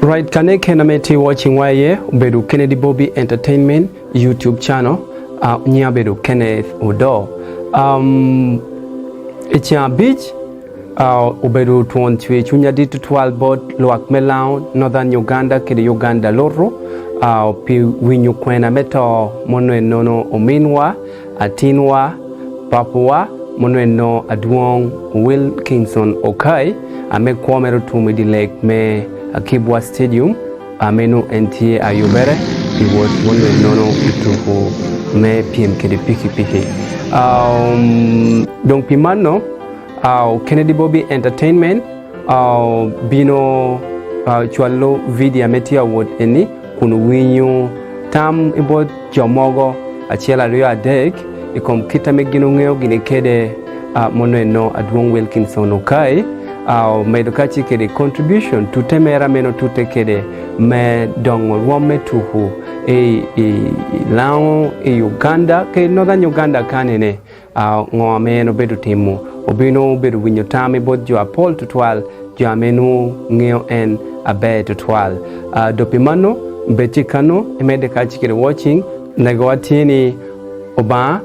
Right, kane kenameti watching waye bedu Kennedy Bobie Entertainment YouTube channel nya bedu Kenneth Odo Etia Beach ubedu tuonchwe chunya ditu 12 bot loak melau Northern Uganda kede Uganda loro pi winyu kwena meto monwe nono ominwa atinwa papua monwe no aduong Wilkinson Okae ame kwamero tumidi lake me Akibwa Stadium ameno NTA ayubere iwot monwe nono ituhu me PM kede piki donc pimano Kennedy Bobie Entertainment bino chwalo video metia wot eni kunu winyo tam ibot jomogo achiela rio adek ikom kita megino ngeo gine kede monwe no aduong Wilkinson Okae medokachi kede contribution tutemera meno tutekede me dongo rome tuhu lao Uganda ke Northern Uganda kanene ngome no bedu timu obino bedu winyo tame bod jo apol tutwal jo amenu ngeo en abe tutwal dopimano betikano emedekachi kede watching negwatini oba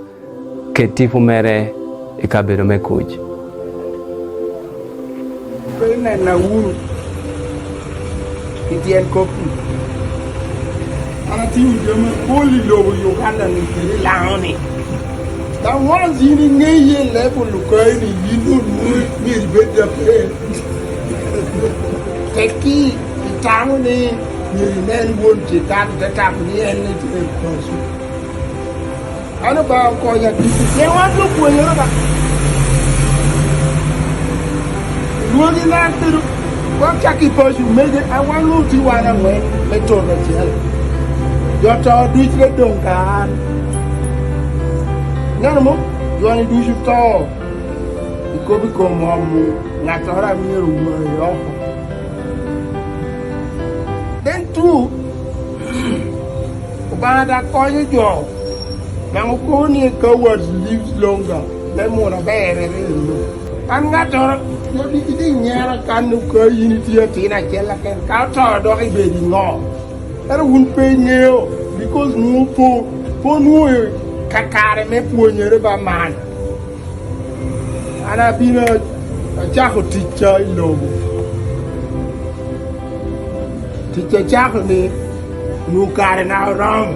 ketifu mere ikabedo mekuji na uru itien kopi ana ti ujome poli lobo Uganda ni kiri laoni da wanzi ni ngeye level lukai ni yino ni ribeda pe teki itangu ni men wonti tap ni ene ti konsu ana ba ko ya ti wanzu ko yoro Looking at the what Jackie Post you made it, I want you to run away. They told me, your child do it, don't can. No more, you want to do your talk. You could become one, not all I'm here. Then, too, about that coin job. Now, only cowards lives longer. Then, more of a I'm not no di nyara kanu ko unity tina kella ken ka to do e be di no era un pe nyeo because no po no kakare me po nyere ba man ana bina cha ho ticha ilo ticha cha ni nu kare na ram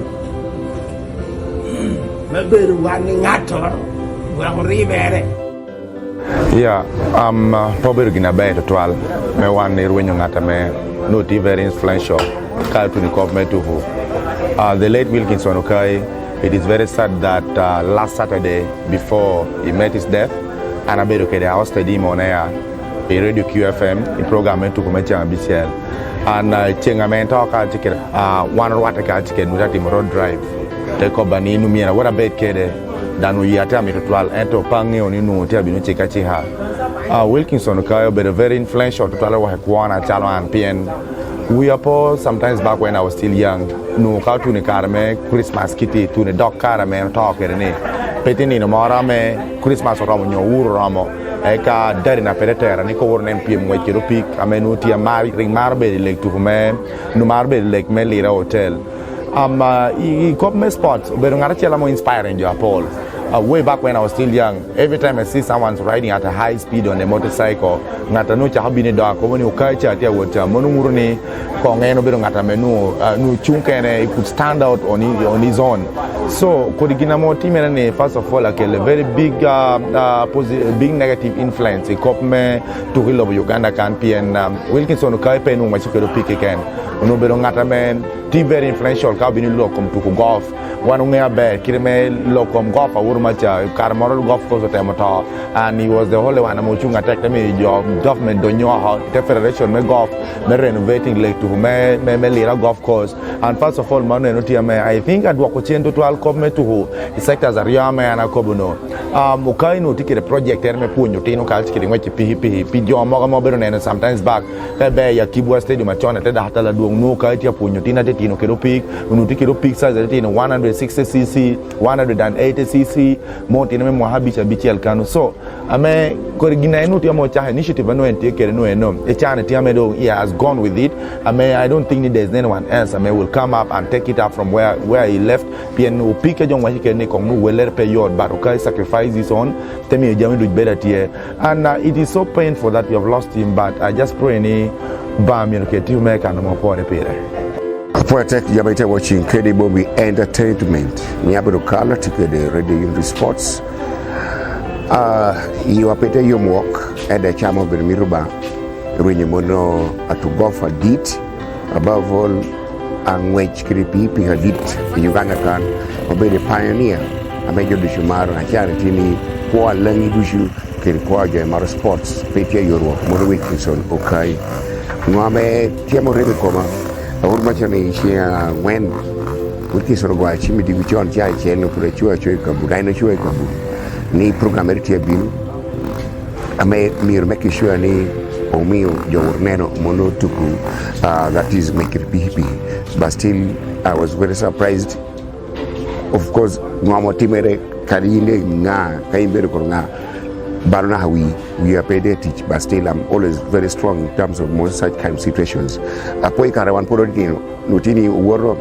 me be ru wan ngato wa ribere. Yeah, probably gonna be to 12. Me one near when you got me not very influential. Call to the government to who. The late Wilkinson Okae. It is very sad that last Saturday before he met his death, and I bet okay, I hosted him on air, a radio QFM, a program to commit on BCL, and Chengamen talk out ticket, one water car ticket without him road drive. Take up an inumia, what a bed kede. Dan we ata mi total ento pange oni no tia binu chekachi ha Wilkinson Okae be very influential total wa kwana chalo an PN we are sometimes back when I was still young no ka tu ne karme Christmas kitty tu ne dog karme talk ne petini no mara me Christmas ro nyo uro ramo e ka dari na pedetera ni ko worne PM we kiro pik amenu tia mari ring marbe lek tu me no marbe lek me lira hotel I got me spots, but I'm not more inspiring you, Paul. Way back when I was still young, every time I see someone riding at a high speed on a motorcycle, ngata no cha habine do ko woni ukacha tia wota monumuruni ko ngeno bedo ngata menu no chunkene he could stand out on his own. So kodigina mo team ne first of all like a very big big negative influence e kop me to Hilo Uganda can PN Wilkinson Okae pe no machikero pick again. No bedo ngata men very influential ka bini lo kom to golf one unga be kirme lo kom golf awurmacha karmoro golf course temota and he was the only one amochunga take me job government donyo how the federation me golf me renovating like to me lira golf course and first of all man no tia me I think at wako chendo to al kom me to the sectors area me ana kobuno Okae no tikere project me punyo tino kal tikere ngwachi pi jo mo mo bero neno sometimes back ka be ya Kibwa Stadium achona te data la duong no ka tia punyo tina te tino kero pik no tikero pik size tino 160cc 180cc mo tino me mo habicha bichel kanu so ame korigina enu tia mo cha initiative no ente kere no eno e chana tia me do he has gone with it I don't think there's anyone else will come up and take it up from where he left pien no pike jong wa kene kong no weler pe yod but Okae sacrifice his own tell me jamin do better here and it is so painful that we have lost him but I just pray any bam you know ke tiu me kan mo pore pere Poetek yabaite watching Kedi Bobie Entertainment Nyabro Kala tikede Radio Unity Sports you apete yom walk at the chamo Bermiruba Runyemono atugofa dit above all and which kripi pi hadit Uganda kan obe the pioneer amejo du shumaro na charity ni kwa langi dushu kiri kwa je maro sports pete yoro mo Wilkinson Okae ngame tiamo rebe koma urma chani shia when Wilkinson gwa chimi di wichon cha cheno kure chua kabu dai no chua kabu ni programmer tie bil ame mir make sure ni omio jowurneno mono tuku that is make it PHP but still I was very surprised of course ngamo timere karine nga kaimbere ko nga barna how we are paid teach but still I'm always very strong in terms of most such kind of situations apoi karawan porodino nutini woro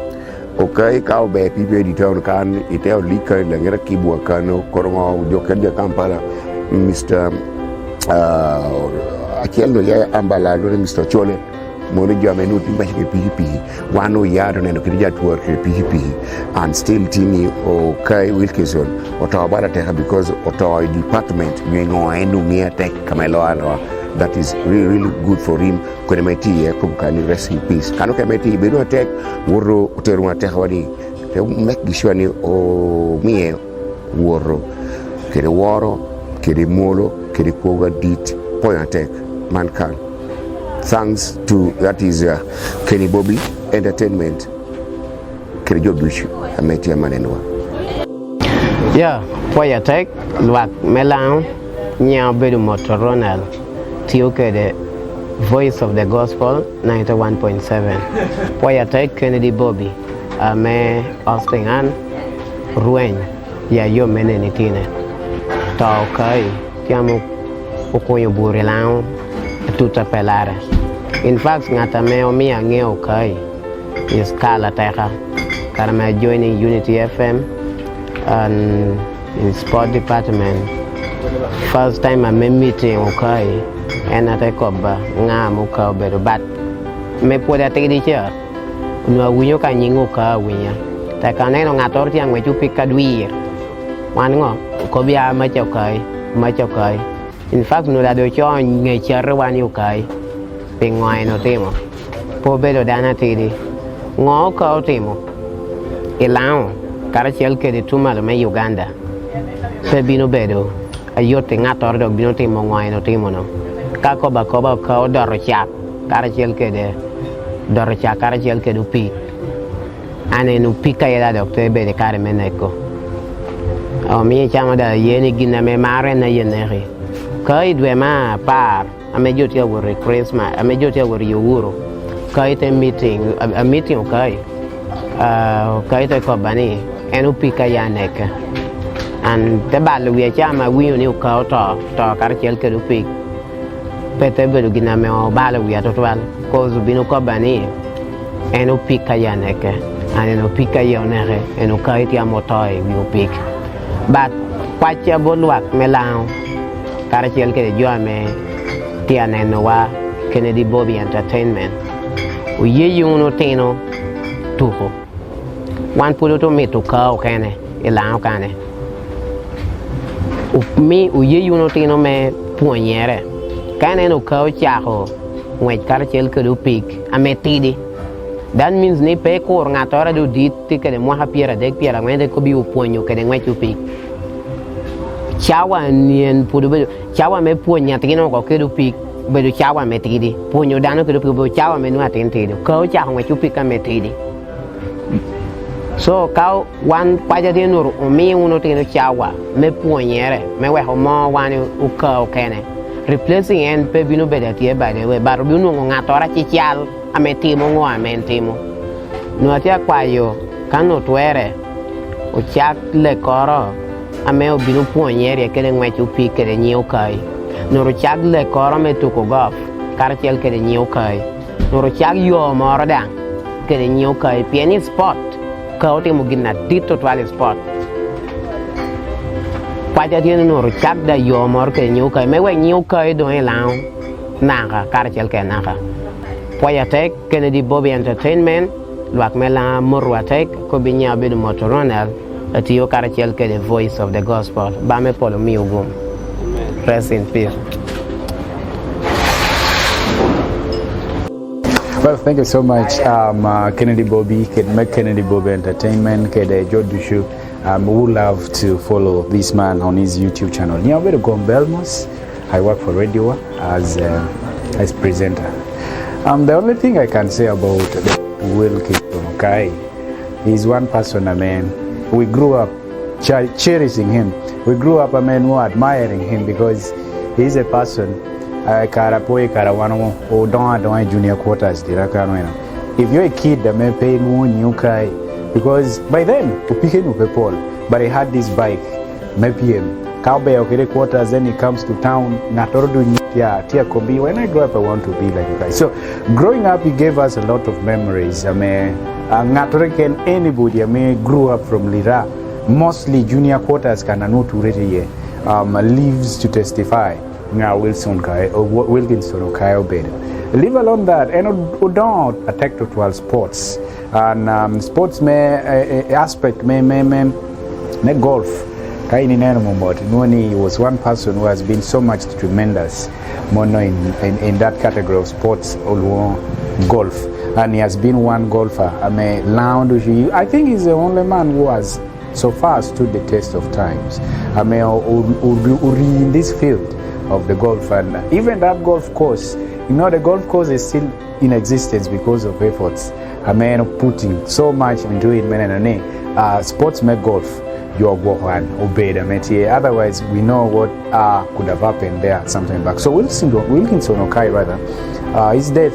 Okae ka be pipe di town kan iteo lika la ngera Kibwa kano korongo jokende Kampala Mr Akielo ya ambala no Mr Chole mono jamenu timba ke PHP wano yado neno kirija tuwa ke PHP and still tini Okae Wilkinson otawabara teha because otawa department nyengo enu mia tek kamelo alwa that is really good for him kwenye meti ya kumkani rest in peace kano ke meti bedo tek woro uteruma teha wadi te make sure ni o mie woro kede woro kede molo kede koga dit point tek mankan thanks to that is Kedi Bobie Entertainment kede jodushu ameti ya manenwa yeah point tek luak melang nya bedo motoronal Tioke the Voice of the Gospel 91.7 Poyatek Kennedy Bobie Ame Austingan Ruen ya yo mene nitine Ta Okae Tiamu Okoyo Burelang Tuta Pelara in fact ngata me omi ange Okae is kala teka karama joining Unity FM and in sport department first time I'm meeting Okae and I take up nga muka beru bat me puede take di cher no winyo ka nyingo ka winya ta kana no ngator tiang we chupi kadwir wan ngo ko bia ma Okae in fact no la do cho nge cher wan Okae pe ngoi no temo po bedo dana tidi ngo ka temo elao kara chel ke de tuma me Uganda pe bino bedo ayote ngator do bino temo ngoi no temo no Kakoba ka dorochak karachel kede dorochak karachel kede upi ane no pika ya doctor be de kare meneko o mi chama da yeni gina me mare na yenere kai dwe ma par amejo tia wo Christmas amejo tia wo yuro kai te meeting a meeting kai te ko bani enu pika ya neka and te balu ya chama wi ni ka to karachel kede upi pete bedo gina me o bala wi atotwal ko zubino ko bani eno pika yaneke eno pika yonere eno kaiti amotoy wi pik but kwacha bolwak melang karachel ke jo ame tiane no wa Kennedy Bobie Entertainment uye yuno teno tuko wan pulo to meto ka o kane elang kane mi uye yuno teno me puonyere Kane no kao chaho ngwech karachel ke do pik ametidi that means ni pe ko ngatora do dit ke mo hapiera dek piera ngende ko bi uponyo ke ngwech pik chawa nien pudu be chawa me puonya tino ko ke do pik be do chawa metidi ponyo dano ke do pik bo chawa me no atentidi kao chaho ngwech pik ametidi So ka wan kwaja de no umi uno te no chawa me puonyere me we homo wan uka okene replacing en pe bino bedatie by the way but bino ngatora chichal ametimo ngo amentimo no atia kwayo kano twere o chak le koro ame obino puonyere kele ngwechu pi kele nyi ukai no ro chak le koro me tuko golf karchel kele nyi ukai no ro chak yo morda kele nyi ukai pieni sport kau temu gina dito twali sport paja tiene no chak da yo mor ke nyuka me we nyuka do e lao naka karchel ke naka poya tek Kennedy Bobie Entertainment luak mela murwa tek ko binya be motoronel atiyo karchel ke the voice of the gospel ba me polo mi ugum rest in peace. Well, thank you so much, Kennedy Bobie, Kennedy Bobie Entertainment, Jodushu. We love to follow this man on his YouTube channel. Yeah, I'm going Belmos. I work for Radio as presenter. The only thing I can say about Wilkinson Okae is one person, we grew up cherishing him. We grew up, admiring him because he's a person. Karapoe Karawano or don't junior quarters. If you're a kid, the may pay one you cry because by then you pick him up a pole. But he had this bike, maybe Cowbay okay quarters. Then he comes to town. Kombi. When I grow up, I want to be like you guys. So growing up, he gave us a lot of memories. Anybody grew up from Lira, mostly junior quarters. Lives to testify. Wilkinson Okae obeyed. Leave alone that, and don't attack total sports. And sports aspect golf. He was one person who has been so much tremendous in that category of sports, golf. And he has been one golfer. I think he's the only man who has so far stood the test of times. In this field of the golf, and even that golf course, the golf course is still in existence because of efforts. Putting so much into it, sports make golf your work and obeyed. Otherwise, we know what could have happened there sometime back. So Wilkinson Okae, rather, his death,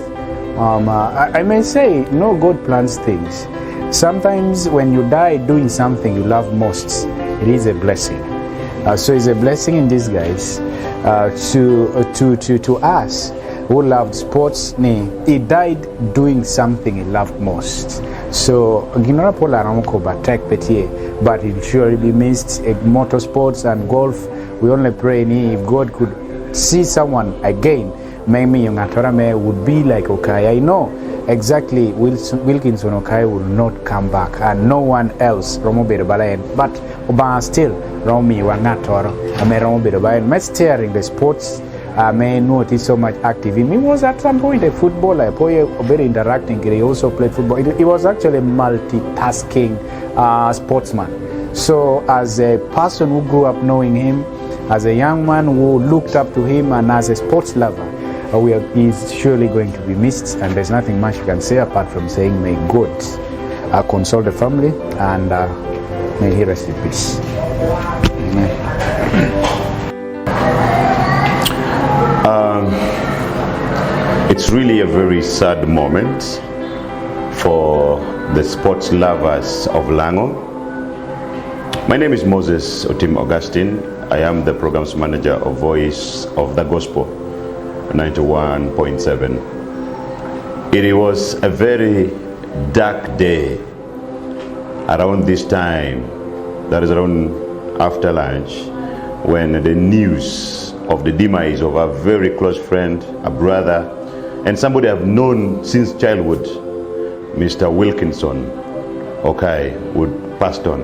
I may say, God plans things. Sometimes when you die doing something you love most, it is a blessing. So it's a blessing in disguise to us who loved sports. He died doing something he loved most. So but it surely be missed. Motorsports and golf, we only pray if God could see someone again, maybe Yongatorame would be like Okae. I know exactly Wilkinson Okae will not come back, and no one else but still Romy Wangator steering the sports. May notice so much active. He was at some point a footballer, very interacting. He also played football. He was actually a multitasking sportsman. So as a person who grew up knowing him, as a young man who looked up to him, and as a sports lover, he's surely going to be missed, and there's nothing much you can say apart from saying may God console the family, and may he rest in peace. Amen. It's really a very sad moment for the sports lovers of Lango. My name is Moses Otim Augustine. I am the programs manager of Voice of the Gospel 91.7. It was a very dark day around this time, that is around after lunch, when the news of the demise of a very close friend, a brother, and somebody I've known since childhood, Mr. Wilkinson Okae, would passed on.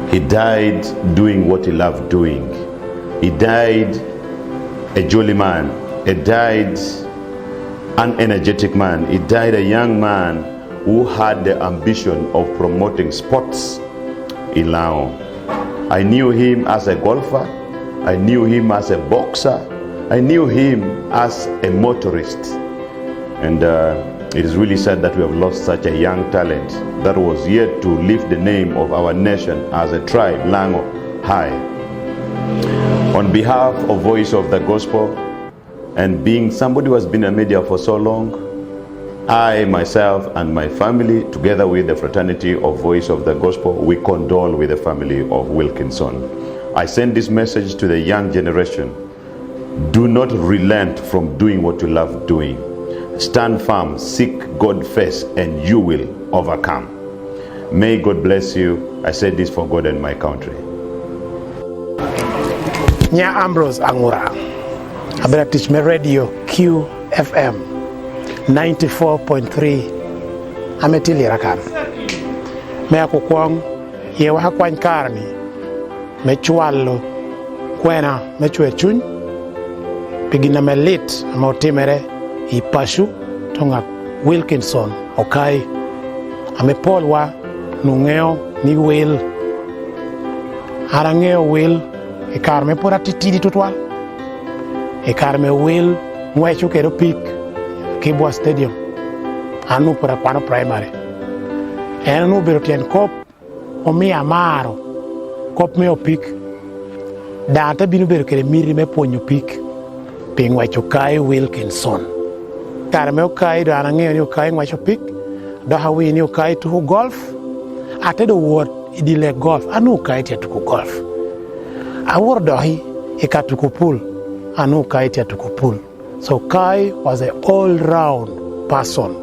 He died doing what he loved doing. He died a jolly man. He died an energetic man. He died a young man who had the ambition of promoting sports in Lao. I knew him as a golfer. I knew him as a boxer. I knew him as a motorist. And It is really sad that we have lost such a young talent that was yet to lift the name of our nation as a tribe, Lango, high. On behalf of Voice of the Gospel, and being somebody who has been in media for so long, I, myself, and my family, together with the fraternity of Voice of the Gospel, we condole with the family of Wilkinson. I send this message to the young generation. Do not relent from doing what you love doing. Stand firm, seek God first, and you will overcome. May God bless you. I say this for God and my country. Nya Ambrose Angura, abera teach me radio QFM 94.3 ametili rakan. Me akukwong ye wa kwany karni me chwalo kwena me chwe chuny pigina me lit amotimere I pashu tonga Wilkinson Okae ame Paul wa nungeo ni will arangeo will e karme pora titidi tutwal e karme will ngwechu kero pik Kibwa Stadium anu pora kwano primary enu biro tien kop omi amaro kop me opik data binu biro kere miri me ponyo pik pingwechu Okae Wilkinson karme Okae do anangeo ni Okae ngwechu pik do hawi ni Okae tuku golf ate do word idile golf anu Okae tia tuku golf awur dohi ikatuku pool anu Okae tia tuku pool. So Okae was an all-round person.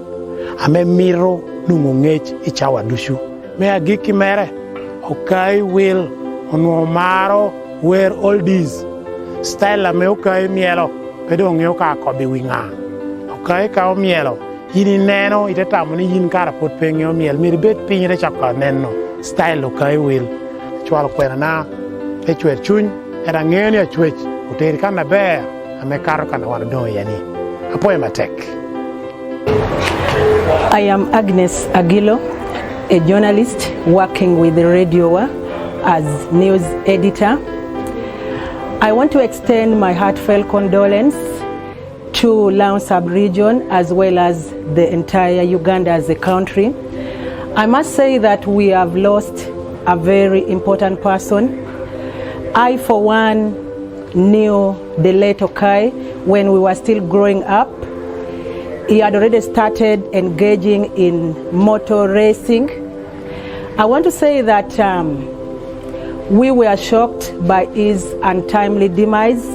Ame miro nungongech ichawa dushu. Me agiki mere. Okae will onuomaro wear all these. Style ame Okae mielo. Pedo ngeo ka kobi winga. Okae ka mielo. Yini neno itetamu ni yin kara pot pengeo miel. Miribet pinyere chaka neno. Style Okae will. Chwalo kwena na. Echwe chuny. Era ngeo ni achwech. Uteri kana bear. I am Agnes Agilo, a journalist working with the Radio as news editor. I want to extend my heartfelt condolence to Lamu sub-region as well as the entire Uganda as a country. I must say that we have lost a very important person. I, for one, knew the late Okae when we were still growing up. He had already started engaging in motor racing. I want to say that we were shocked by his untimely demise.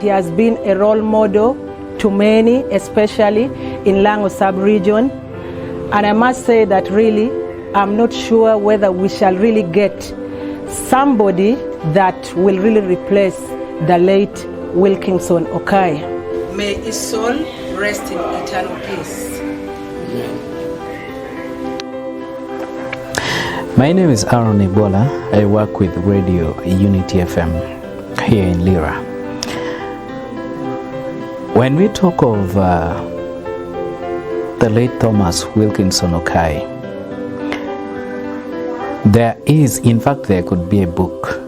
He has been a role model to many, especially in Lango sub-region. And I must say that really, I'm not sure whether we shall really get somebody that will really replace the late Wilkinson Okae. May his soul rest in eternal peace. My name is Aaron Ebola. I work with Radio Unity FM here in Lira. When we talk of the late Thomas Wilkinson Okae, there could be a book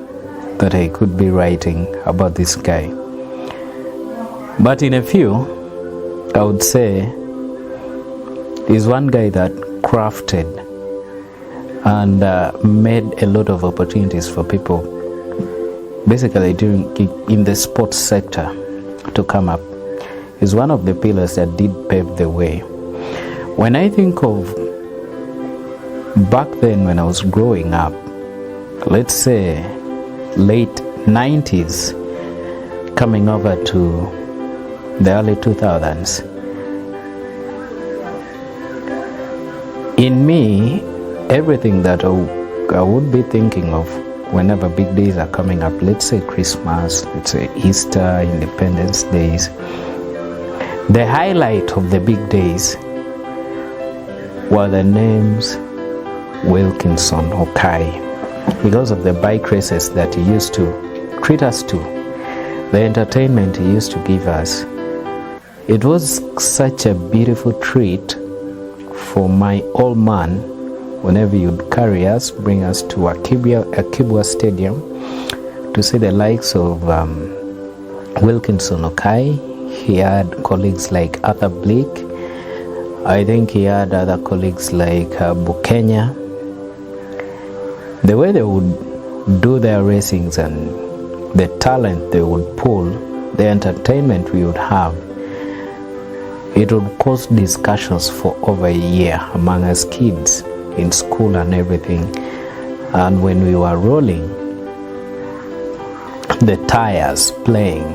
that I could be writing about this guy. But in a few, I would say he's one guy that crafted and made a lot of opportunities for people, basically in the sports sector, to come up. He's one of the pillars that did pave the way. When I think of back then when I was growing up, let's say late 90s coming over to the early 2000s, in me, everything that I would be thinking of whenever big days are coming up, let's say Christmas, let's say Easter, Independence Days, the highlight of the big days were the names Wilkinson Okae, because of the bike races that he used to treat us to, the entertainment he used to give us. It was such a beautiful treat for my old man whenever you'd carry us, bring us to Kibwa Stadium to see the likes of Wilkinson Okae. He had colleagues like Arthur Blake, I think he had other colleagues like Bukenya. The way they would do their racings and the talent they would pull, the entertainment we would have, it would cause discussions for over a year among us kids in school and everything. And when we were rolling the tires playing,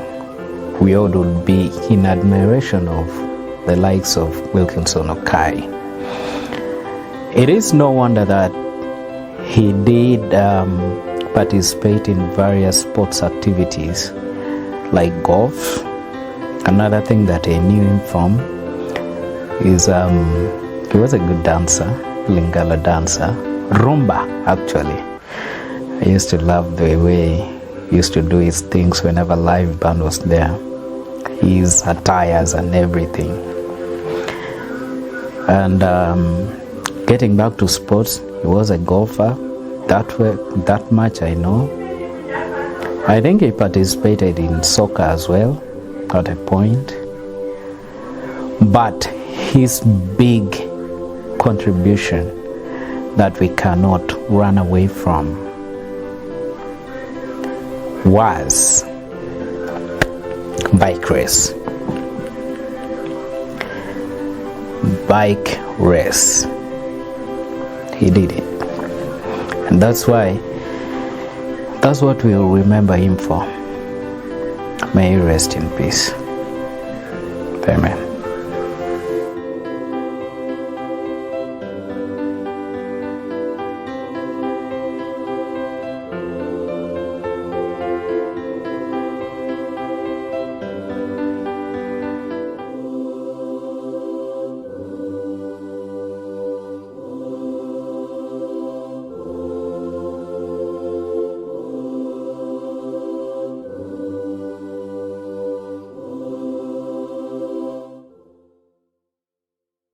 we all would be in admiration of the likes of Wilkinson Okae. It is no wonder that he did participate in various sports activities like golf. Another thing that I knew him from is he was a good dancer, Lingala dancer, rumba actually. I used to love the way he used to do his things whenever live band was there, his attires and everything. And getting back to sports, he was a golfer. That much I know. I think he participated in soccer as well at a point. But his big contribution that we cannot run away from was bike race. Bike race. He did it. And that's what we'll remember him for. May he rest in peace. Amen.